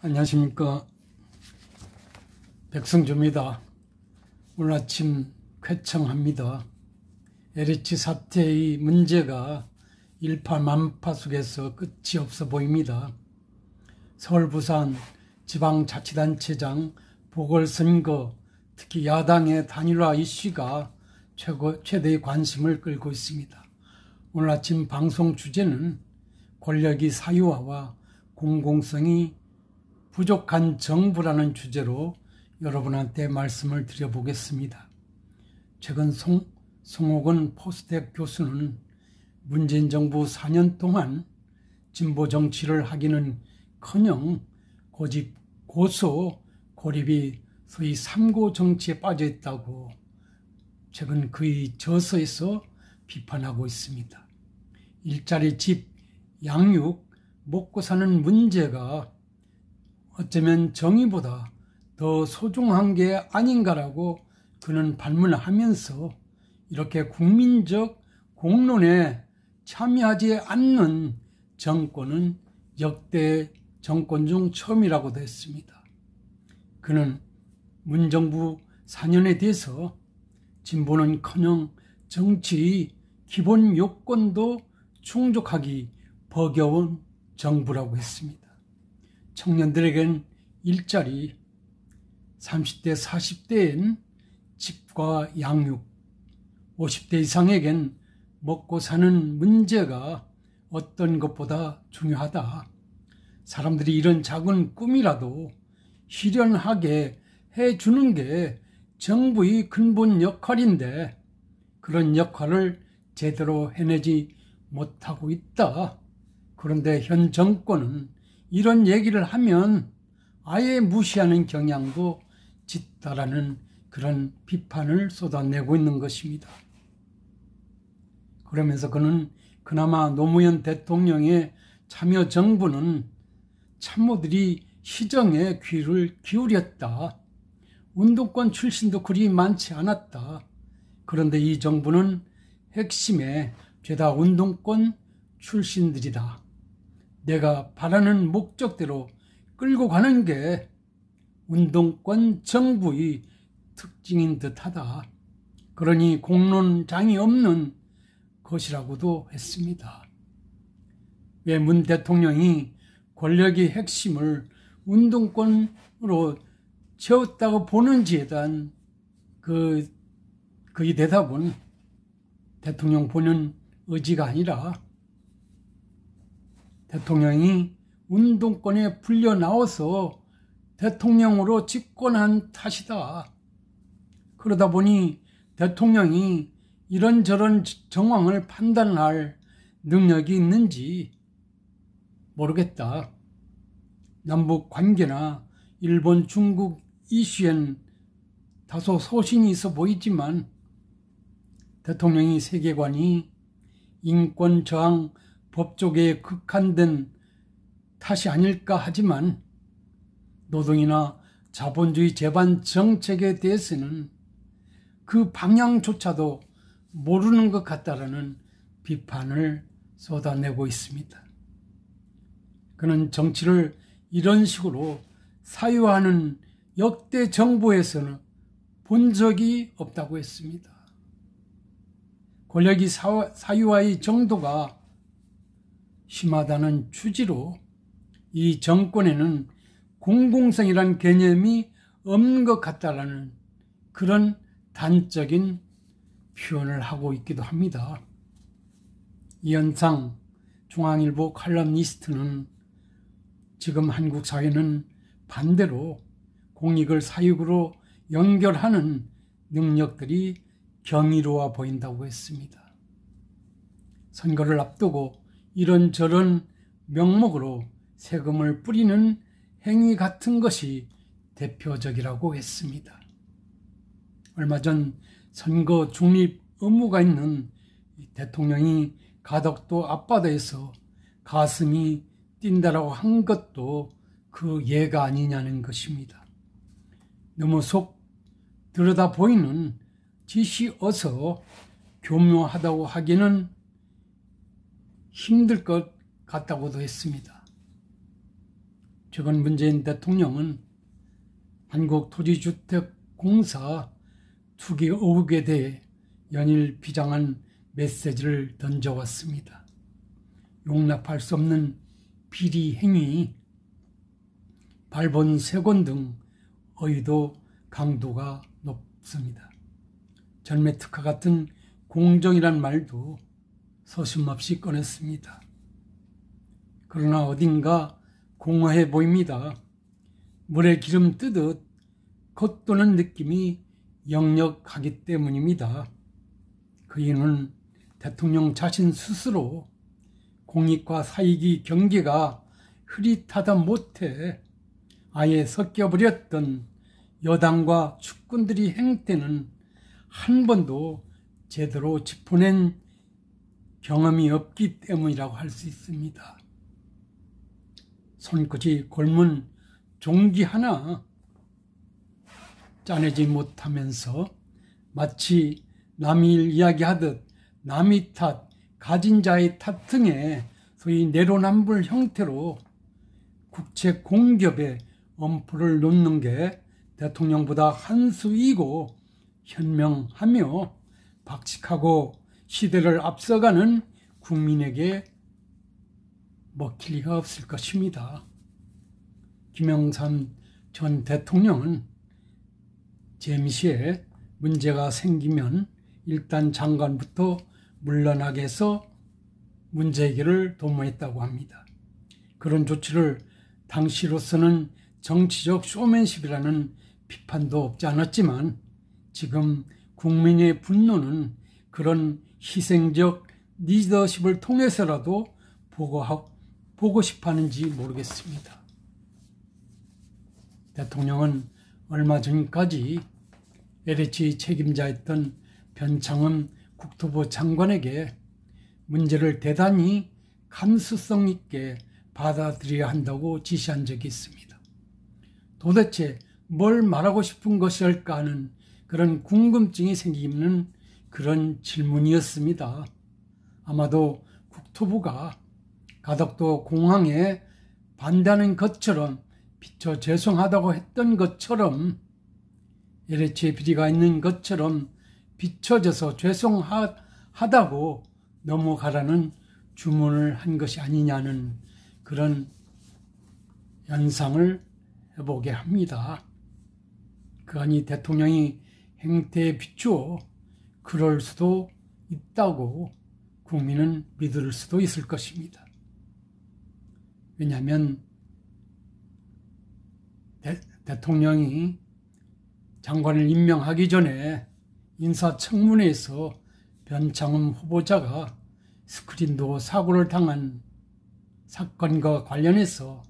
안녕하십니까. 백성주입니다. 오늘 아침 쾌청합니다. LH 사태의 문제가 일파만파 속에서 끝이 없어 보입니다. 서울, 부산 지방자치단체장 보궐선거, 특히 야당의 단일화 이슈가 최대의 관심을 끌고 있습니다. 오늘 아침 방송 주제는 권력의 사유화와 공공성이 부족한 정부라는 주제로 여러분한테 말씀을 드려보겠습니다. 최근 송옥은 포스텍 교수는 문재인 정부 4년 동안 진보 정치를 하기는커녕 고집, 고소, 고립이 소위 3고 정치에 빠져 있다고 최근 그의 저서에서 비판하고 있습니다. 일자리, 집, 양육, 먹고 사는 문제가 어쩌면 정의보다 더 소중한 게 아닌가라고 그는 반문하면서 이렇게 국민적 공론에 참여하지 않는 정권은 역대 정권 중 처음이라고도 했습니다. 그는 문정부 4년에 대해서 진보는커녕 정치의 기본 요건도 충족하기 버거운 정부라고 했습니다. 청년들에겐 일자리, 30대, 40대엔 집과 양육, 50대 이상에겐 먹고 사는 문제가 어떤 것보다 중요하다. 사람들이 이런 작은 꿈이라도 실현하게 해주는 게 정부의 근본 역할인데 그런 역할을 제대로 해내지 못하고 있다. 그런데 현 정권은 이런 얘기를 하면 아예 무시하는 경향도 짙다라는 그런 비판을 쏟아내고 있는 것입니다. 그러면서 그는 그나마 노무현 대통령의 참여정부는 참모들이 시정에 귀를 기울였다. 운동권 출신도 그리 많지 않았다. 그런데 이 정부는 핵심에 죄다 운동권 출신들이다. 내가 바라는 목적대로 끌고 가는 게 운동권 정부의 특징인 듯하다. 그러니 공론장이 없는 것이라고도 했습니다. 왜 문 대통령이 권력의 핵심을 운동권으로 채웠다고 보는지에 대한 그의 대답은 대통령 보는 의지가 아니라 대통령이 운동권에 불려 나와서 대통령으로 집권한 탓이다. 그러다 보니 대통령이 이런저런 정황을 판단할 능력이 있는지 모르겠다. 남북 관계나 일본, 중국 이슈엔 다소 소신이 있어 보이지만 대통령의 세계관이 인권 저항 법조계에 극한된 탓이 아닐까 하지만 노동이나 자본주의 제반 정책에 대해서는 그 방향조차도 모르는 것 같다라는 비판을 쏟아내고 있습니다. 그는 정치를 이런 식으로 사유화하는 역대 정부에서는 본 적이 없다고 했습니다. 권력이 사유화의 정도가 심하다는 취지로 이 정권에는 공공성이란 개념이 없는 것 같다라는 그런 단적인 표현을 하고 있기도 합니다. 이현상 중앙일보 칼럼니스트는 지금 한국 사회는 반대로 공익을 사익으로 연결하는 능력들이 경이로워 보인다고 했습니다. 선거를 앞두고 이런저런 명목으로 세금을 뿌리는 행위 같은 것이 대표적이라고 했습니다. 얼마 전 선거 중립 의무가 있는 대통령이 가덕도 앞바다에서 가슴이 뛴다라고 한 것도 그 예가 아니냐는 것입니다. 너무 속 들여다 보이는 짓이어서 교묘하다고 하기는 힘들 것 같다고도 했습니다. 최근 문재인 대통령은 한국토지주택공사 투기 의혹에 대해 연일 비장한 메시지를 던져왔습니다. 용납할 수 없는 비리 행위, 발본세곤 등 의도 강도가 높습니다. 전매특허 같은 공정이란 말도 서슴없이 꺼냈습니다. 그러나 어딘가 공허해 보입니다. 물에 기름 뜨듯 겉도는 느낌이 역력하기 때문입니다. 그 이유는 대통령 자신 스스로 공익과 사익의 경계가 흐릿하다 못해 아예 섞여버렸던 여당과 측근들의 행태는 한 번도 제대로 짚어낸 경험이 없기 때문이라고 할 수 있습니다. 손끝이 곪은 종기 하나 짜내지 못하면서 마치 남의 일 이야기하듯 남의 탓, 가진 자의 탓 등의 소위 내로남불 형태로 국채 공ገብ에 엄포를 놓는 게 대통령보다 한 수이고 현명하며 박식하고 시대를 앞서가는 국민에게 먹힐 리가 없을 것입니다. 김영삼 전 대통령은 잠시에 문제가 생기면 일단 장관부터 물러나게 해서 문제 해결을 도모했다고 합니다. 그런 조치를 당시로서는 정치적 쇼맨십이라는 비판도 없지 않았지만 지금 국민의 분노는 그런 희생적 리더십을 통해서라도 보고 싶어하는지 모르겠습니다. 대통령은 얼마 전까지 LH 책임자였던 변창흠 국토부 장관에게 문제를 대단히 감수성 있게 받아들여야 한다고 지시한 적이 있습니다. 도대체 뭘 말하고 싶은 것일까 하는 그런 궁금증이 생기는 그런 질문이었습니다. 아마도 국토부가 가덕도 공항에 반대하는 것처럼 비춰 죄송하다고 했던 것처럼 LH에 비리가 있는 것처럼 비춰져서 죄송하다고 넘어가라는 주문을 한 것이 아니냐는 그런 연상을 해보게 합니다. 그러니 대통령이 행태에 비추어 그럴 수도 있다고 국민은 믿을 수도 있을 것입니다. 왜냐하면 대통령이 장관을 임명하기 전에 인사청문회에서 변창흠 후보자가 스크린도 사고를 당한 사건과 관련해서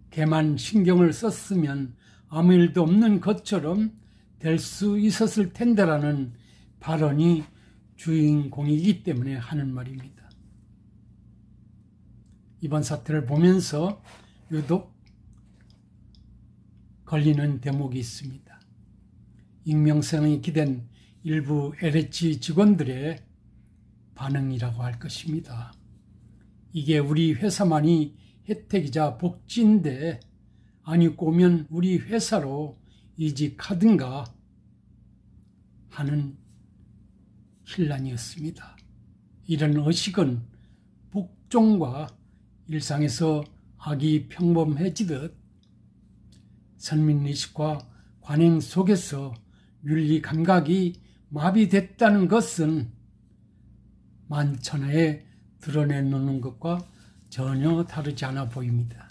걔만 신경을 썼으면 아무 일도 없는 것처럼 될 수 있었을 텐데라는 발언이 주인공이기 때문에 하는 말입니다. 이번 사태를 보면서 유독 걸리는 대목이 있습니다. 익명성이 기댄 일부 LH 직원들의 반응이라고 할 것입니다. 이게 우리 회사만이 혜택이자 복지인데 아니 꼬면 우리 회사로 이직하든가 하는 혼란이었습니다. 이런 의식은 복종과 일상에서 악이 평범해지듯 선민의식과 관행 속에서 윤리 감각이 마비됐다는 것은 만천하에 드러내놓는 것과 전혀 다르지 않아 보입니다.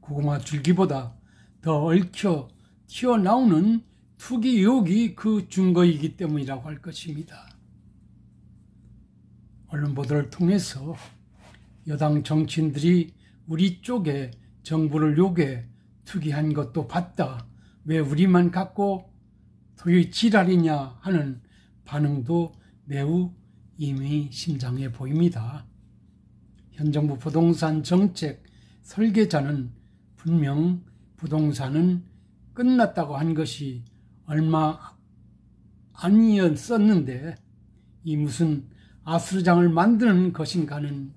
고구마 줄기보다 더 얽혀 튀어나오는 투기 의혹이 그 증거이기 때문이라고 할 것입니다. 언론 보도를 통해서 여당 정치인들이 우리 쪽에 정부를 요구해 투기한 것도 봤다. 왜 우리만 갖고 도저히 지랄이냐 하는 반응도 매우 의미심장해 보입니다. 현 정부 부동산 정책 설계자는 분명 부동산은 끝났다고 한 것이 얼마 아니었었는데 이 무슨 아수르장을 만드는 것인가 하는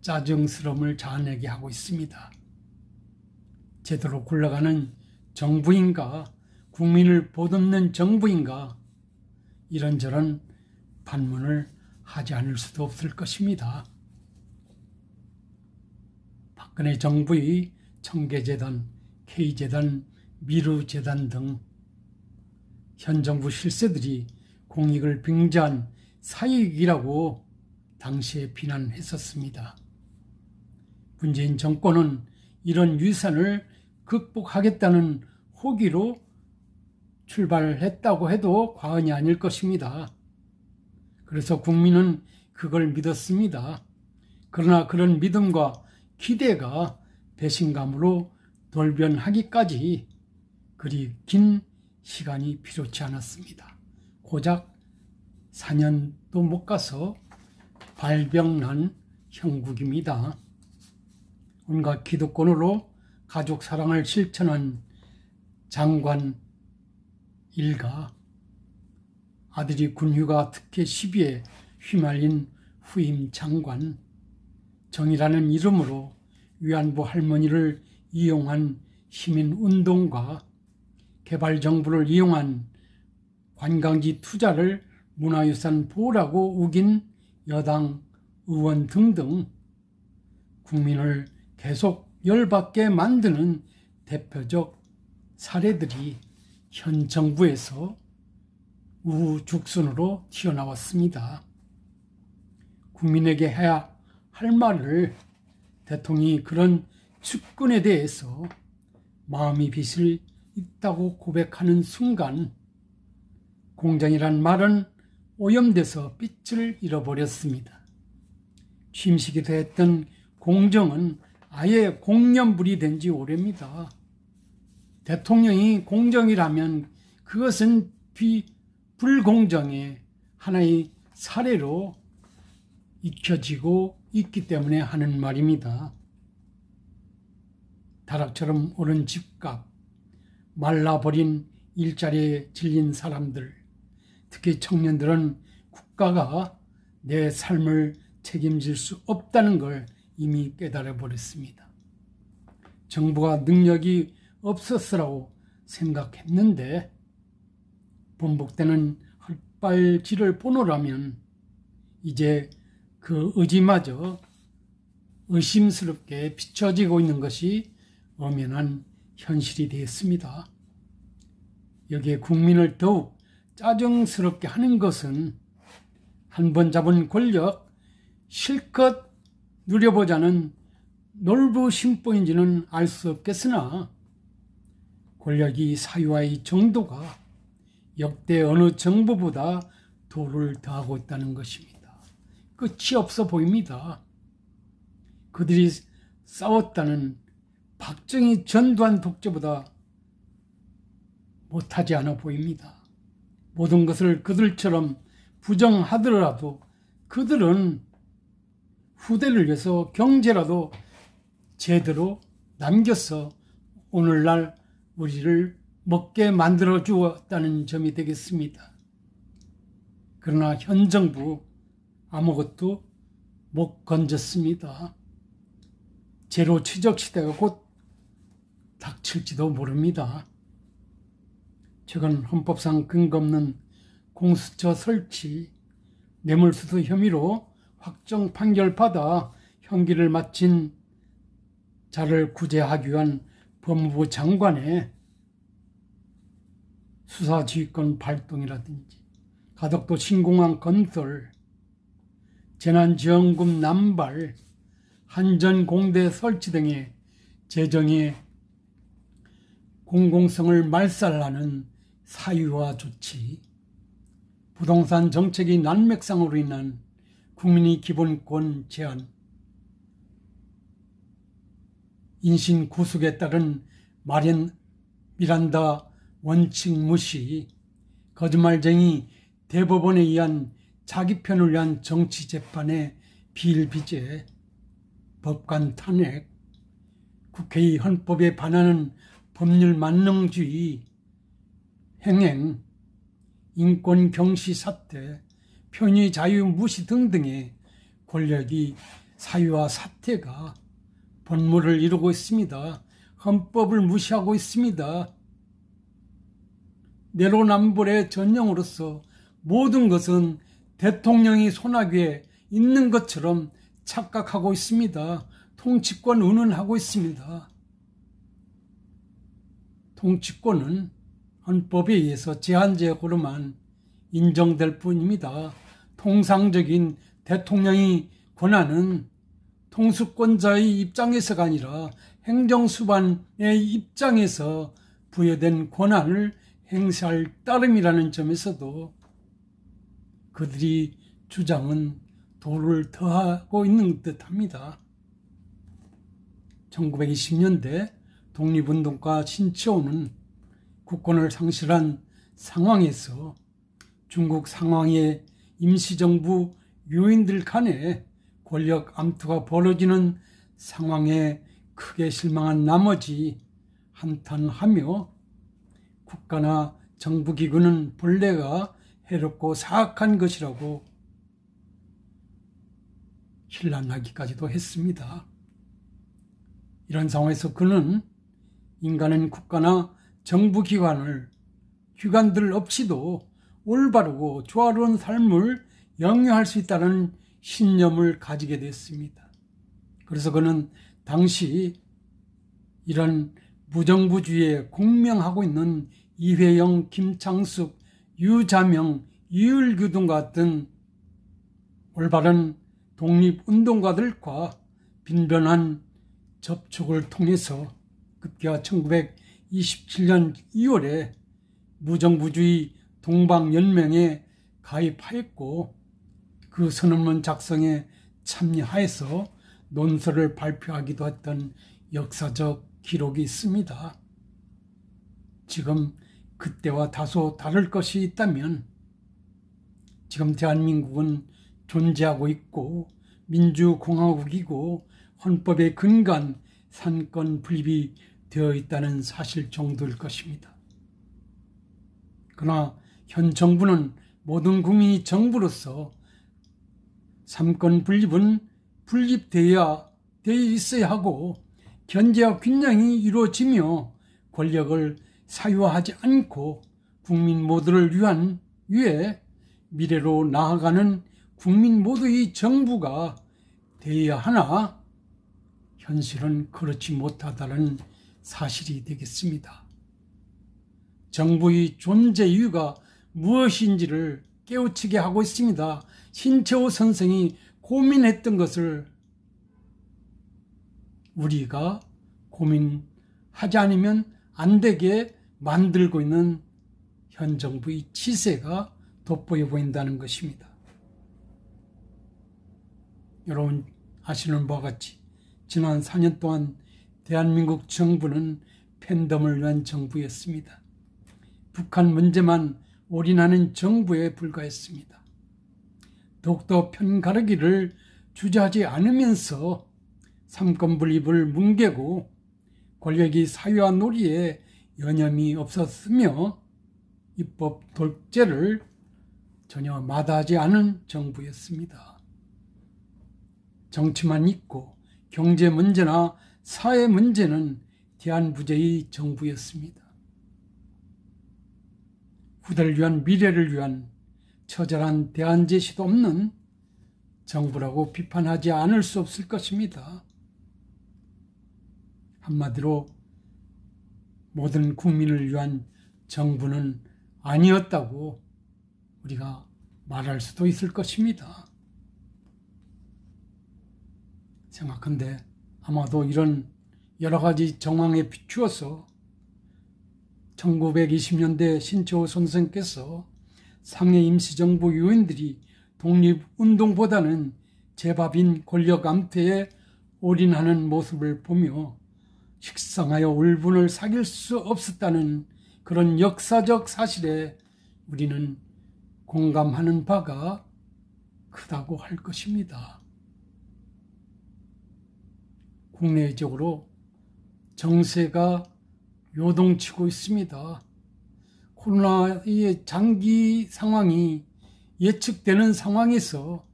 짜증스러움을 자아내게 하고 있습니다. 제대로 굴러가는 정부인가, 국민을 보듬는 정부인가, 이런저런 반문을 하지 않을 수도 없을 것입니다. 박근혜 정부의 청계재단, K재단, 미르재단 등 현 정부 실세들이 공익을 빙자한 사익이라고 당시에 비난했었습니다. 문재인 정권은 이런 위선을 극복하겠다는 호기로 출발했다고 해도 과언이 아닐 것입니다. 그래서 국민은 그걸 믿었습니다. 그러나 그런 믿음과 기대가 배신감으로 돌변하기까지 그리 긴 시간이 필요치 않았습니다. 고작 4년도 못 가서 발병난 형국입니다. 온갖 기득권으로 가족 사랑을 실천한 장관 일가, 아들이 군휴가 특혜 시비에 휘말린 후임 장관, 정의라는 이름으로 위안부 할머니를 이용한 시민운동가, 개발정부를 이용한 관광지 투자를 문화유산 보호라고 우긴 여당 의원 등등 국민을 계속 열받게 만드는 대표적 사례들이 현 정부에서 우후죽순으로 튀어나왔습니다. 국민에게 해야 할 말을 대통령이 그런 측근에 대해서 마음이 빚을 있다고 고백하는 순간 공정이란 말은 오염돼서 빛을 잃어버렸습니다. 취임식에도 했던 공정은 아예 공연불이 된 지 오래입니다. 대통령이 공정이라면 그것은 불공정의 하나의 사례로 익혀지고 있기 때문에 하는 말입니다. 다락처럼 오른 집값, 말라버린 일자리에 질린 사람들, 특히 청년들은 국가가 내 삶을 책임질 수 없다는 걸 이미 깨달아버렸습니다. 정부가 능력이 없었으라고 생각했는데 번복되는 헛발질을 보노라면 이제 그 의지마저 의심스럽게 비춰지고 있는 것이 엄연한 현실이 되었습니다. 여기에 국민을 더욱 짜증스럽게 하는 것은 한 번 잡은 권력 실컷 누려보자는 놀부심보인지는 알 수 없겠으나 권력이 사유화의 정도가 역대 어느 정부보다 도를 더하고 있다는 것입니다. 끝이 없어 보입니다. 그들이 싸웠다는 박정희 전두환 독재보다 못하지 않아 보입니다. 모든 것을 그들처럼 부정하더라도 그들은 후대를 위해서 경제라도 제대로 남겨서 오늘날 우리를 먹게 만들어 주었다는 점이 되겠습니다. 그러나 현 정부 아무것도 못 건졌습니다. 제로 최적 시대가 곧 닥칠지도 모릅니다. 최근 헌법상 근거 없는 공수처 설치, 뇌물수수 혐의로 확정 판결받아 형기를 마친 자를 구제하기 위한 법무부 장관의 수사지휘권 발동이라든지 가덕도 신공항 건설, 재난지원금 남발, 한전공대 설치 등의 재정의 공공성을 말살하는 사유화 조치, 부동산 정책의 난맥상으로 인한 국민의 기본권 제한, 인신 구속에 따른 마련 미란다 원칙 무시, 거짓말쟁이 대법원에 의한 자기 편을 위한 정치 재판의 비일비재, 법관 탄핵, 국회의 헌법에 반하는 법률 만능주의 행행, 인권 경시 사태, 표현의 자유 무시 등등의 권력이 사유와 사태가 본물을 이루고 있습니다. 헌법을 무시하고 있습니다. 내로남불의 전형으로서 모든 것은 대통령이 손아귀에 있는 것처럼 착각하고 있습니다. 통치권 운운하고 있습니다. 통치권은 헌법에 의해서 제한적으로만 인정될 뿐입니다. 통상적인 대통령의 권한은 통수권자의 입장에서가 아니라 행정수반의 입장에서 부여된 권한을 행사할 따름이라는 점에서도 그들이 주장은 도를 더하고 있는 듯합니다. 1920년대 독립운동가 신치호는 국권을 상실한 상황에서 중국 상황의 임시정부 요인들 간에 권력 암투가 벌어지는 상황에 크게 실망한 나머지 한탄하며 국가나 정부기구는 본래가 해롭고 사악한 것이라고 힐난하기까지도 했습니다. 이런 상황에서 그는 인간은 국가나 정부기관들 없이도 올바르고 조화로운 삶을 영위할 수 있다는 신념을 가지게 됐습니다. 그래서 그는 당시 이런 무정부주의에 공명하고 있는 이회영, 김창숙, 유자명, 이율규 같은 올바른 독립운동가들과 빈번한 접촉을 통해서 급기야 1927년 2월에 무정부주의 동방연맹에 가입하였고 그 선언문 작성에 참여하여서 논설을 발표하기도 했던 역사적 기록이 있습니다. 지금 그때와 다소 다를 것이 있다면 지금 대한민국은 존재하고 있고 민주공화국이고 헌법에 근간 삼권 분립이 되어 있다는 사실 정도일 것입니다. 그러나 현 정부는 모든 국민이 정부로서 삼권 분립은 분립되어 있어야 하고 견제와 균형이 이루어지며 권력을 사유화하지 않고 국민 모두를 위해 미래로 나아가는 국민 모두의 정부가 되어야 하나 현실은 그렇지 못하다는 사실이 되겠습니다. 정부의 존재 이유가 무엇인지를 깨우치게 하고 있습니다. 신채호 선생이 고민했던 것을 우리가 고민하지 않으면 안 되게 만들고 있는 현 정부의 치세가 돋보여 보인다는 것입니다. 여러분 아시는 바와 같이 지난 4년 동안 대한민국 정부는 팬덤을 위한 정부였습니다. 북한 문제만 올인하는 정부에 불과했습니다. 더욱더 편가르기를 주저하지 않으면서 삼권 분립을 뭉개고 권력이 사유화 놀이에 여념이 없었으며 입법 독재를 전혀 마다하지 않은 정부였습니다. 정치만 있고 경제 문제나 사회 문제는 대안부재의 정부였습니다. 후대를 위한 미래를 위한 처절한 대안 제시도 없는 정부라고 비판하지 않을 수 없을 것입니다. 한마디로 모든 국민을 위한 정부는 아니었다고 우리가 말할 수도 있을 것입니다. 생각한데 아마도 이런 여러 가지 정황에 비추어서 1920년대 신채호 선생께서 상해 임시정부 요인들이 독립운동보다는 제밥인 권력 암퇴에 올인하는 모습을 보며 식상하여 울분을 사귈 수 없었다는 그런 역사적 사실에 우리는 공감하는 바가 크다고 할 것입니다. 국내적으로 정세가 요동치고 있습니다. 코로나의 장기 상황이 예측되는 상황에서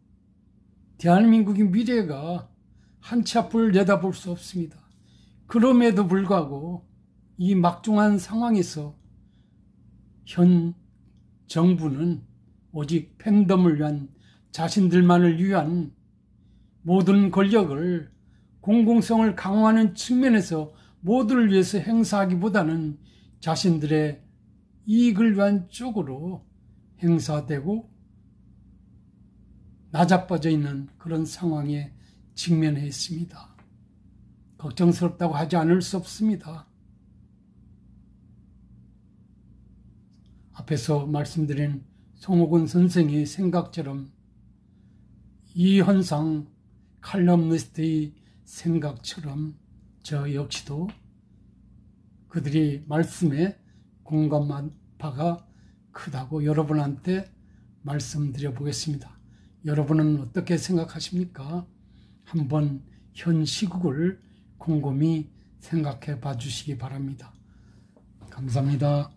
대한민국의 미래가 한 치 앞을 내다볼 수 없습니다. 그럼에도 불구하고 이 막중한 상황에서 현 정부는 오직 팬덤을 위한, 자신들만을 위한 모든 권력을, 공공성을 강화하는 측면에서 모두를 위해서 행사하기보다는 자신들의 이익을 위한 쪽으로 행사되고 나자빠져 있는 그런 상황에 직면해 있습니다. 걱정스럽다고 하지 않을 수 없습니다. 앞에서 말씀드린 송옥은 선생의 생각처럼 이현상 칼럼니스트의 생각처럼 저 역시도 그들이 말씀에 공감한 바가 크다고 여러분한테 말씀드려 보겠습니다. 여러분은 어떻게 생각하십니까? 한번 현 시국을 곰곰이 생각해 봐 주시기 바랍니다. 감사합니다.